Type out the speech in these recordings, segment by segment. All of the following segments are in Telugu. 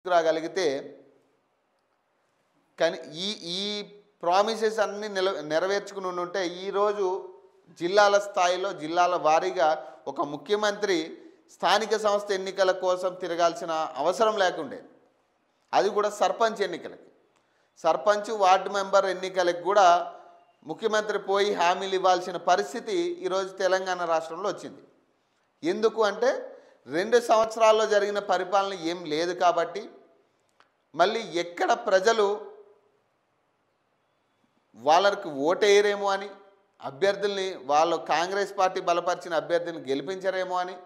రాగలిగితే కానీ ఈ ప్రామిసెస్ అన్ని నెరవేర్చుకుని ఉంటే ఈరోజు జిల్లాల స్థాయిలో జిల్లాల వారీగా ఒక ముఖ్యమంత్రి స్థానిక సంస్థ ఎన్నికల కోసం తిరగాల్సిన అవసరం లేకుండేది. అది కూడా సర్పంచ్ ఎన్నికలకి, సర్పంచ్ వార్డు మెంబర్ ఎన్నికలకు కూడా ముఖ్యమంత్రి పోయి హామీలు ఇవ్వాల్సిన పరిస్థితి ఈరోజు తెలంగాణ రాష్ట్రంలో వచ్చింది. ఎందుకు అంటే 2 సంవత్సరాల్లో జరిగిన పరిపాలన ఏం లేదు కాబట్టి, మళ్ళీ ఎక్కడ ప్రజలు వాళ్ళకి ఓటేయరేమో అని, అభ్యర్థుల్ని వాళ్ళు కాంగ్రెస్ పార్టీ బలపరిచిన అభ్యర్థుల్ని గెలిపించరేమో అని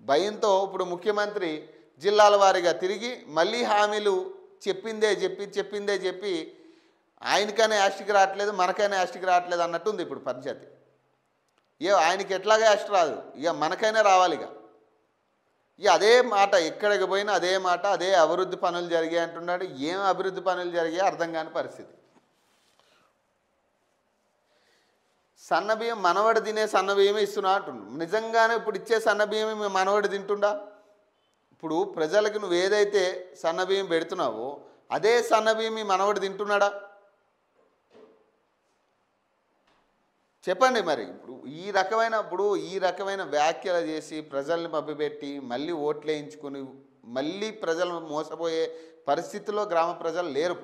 భయంతో ఇప్పుడు ముఖ్యమంత్రి జిల్లాల వారీగా తిరిగి మళ్ళీ హామీలు చెప్పిందే చెప్పి ఆయనకైనా యాస్టిక్ రావట్లేదు, మనకైనా యాస్టిక్ రావట్లేదు అన్నట్టుంది ఇప్పుడు పరిస్థితి. ఆయనకి ఎట్లాగా యాస్ట్ రాదు, ఇక మనకైనా రావాలి. ఇక అదే మాట, ఎక్కడికి పోయినా అదే మాట, అదే అభివృద్ధి పనులు జరిగాయి అంటున్నాడు. ఏం అభివృద్ధి పనులు జరిగాయి అర్థం కాని పరిస్థితి. సన్నబియ్యం మనవడు తినే సన్నబియ్యమే ఇస్తున్నా అంటుండు. నిజంగానే ఇప్పుడు ఇచ్చే సన్నబియ్యమే మీ మనవడు తింటుండా? ఇప్పుడు ప్రజలకు నువ్వు ఏదైతే సన్నబియ్యం పెడుతున్నావో అదే సన్నబియ్యం మీ మనవడు తింటున్నాడా? చెప్పండి. మరి ఇప్పుడు ఈ రకమైన వ్యాఖ్యలు చేసి ప్రజల్ని మభ్యపెట్టి మళ్ళీ ఓట్లు వేయించుకొని మళ్ళీ ప్రజలు మోసపోయే పరిస్థితిలో గ్రామ ప్రజలు లేరు.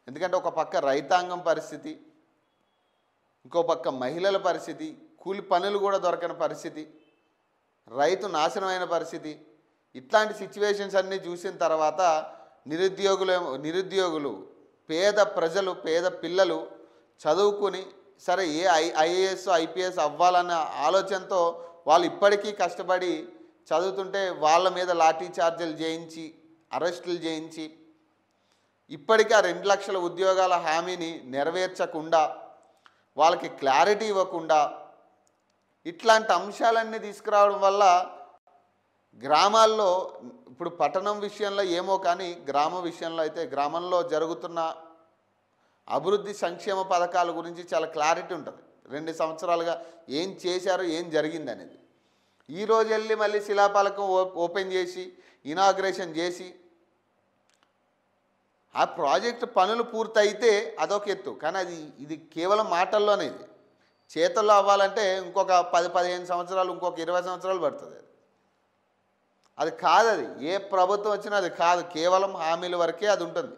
ఎందుకంటే ఒక పక్క రైతాంగం పరిస్థితి, ఇంకో పక్క మహిళల పరిస్థితి, కూలి పనులు కూడా దొరకని పరిస్థితి, రైతు నాశనమైన పరిస్థితి. ఇట్లాంటి సిచ్యువేషన్స్ అన్నీ చూసిన తర్వాత నిరుద్యోగులు, పేద ప్రజలు, పేద పిల్లలు చదువుకుని సరే ఏ ఐఏఎస్ ఐపీఎస్ అవ్వాలన్న ఆలోచనతో వాళ్ళు ఇప్పటికీ కష్టపడి చదువుతుంటే వాళ్ళ మీద లాఠీ చార్జీలు చేయించి అరెస్టులు చేయించి ఇప్పటికీ ఆ 2 లక్షల ఉద్యోగాల హామీని నెరవేర్చకుండా వాళ్ళకి క్లారిటీ ఇవ్వకుండా ఇట్లాంటి అంశాలన్నీ తీసుకురావడం వల్ల గ్రామాల్లో ఇప్పుడు పట్టణం విషయంలో ఏమో కానీ గ్రామ విషయంలో అయితే గ్రామంలో జరుగుతున్న అభివృద్ధి సంక్షేమ పథకాల గురించి చాలా క్లారిటీ ఉంటుంది. 2 సంవత్సరాలుగా ఏం చేశారు, ఏం జరిగింది అనేది. ఈరోజు వెళ్ళి మళ్ళీ శిలాఫలకం ఓపెన్ చేసి ఇనాగ్రేషన్ చేసి ఆ ప్రాజెక్టు పనులు పూర్తయితే అదొక ఎత్తు, కానీ ఇది కేవలం మాటల్లోనే. ఇది చేతల్లో అవ్వాలంటే ఇంకొక 10-15 సంవత్సరాలు, ఇంకొక 20 సంవత్సరాలు పడుతుంది. అది కాదు, అది ఏ ప్రభుత్వం వచ్చినా అది కాదు, కేవలం హామీల వరకే అది ఉంటుంది.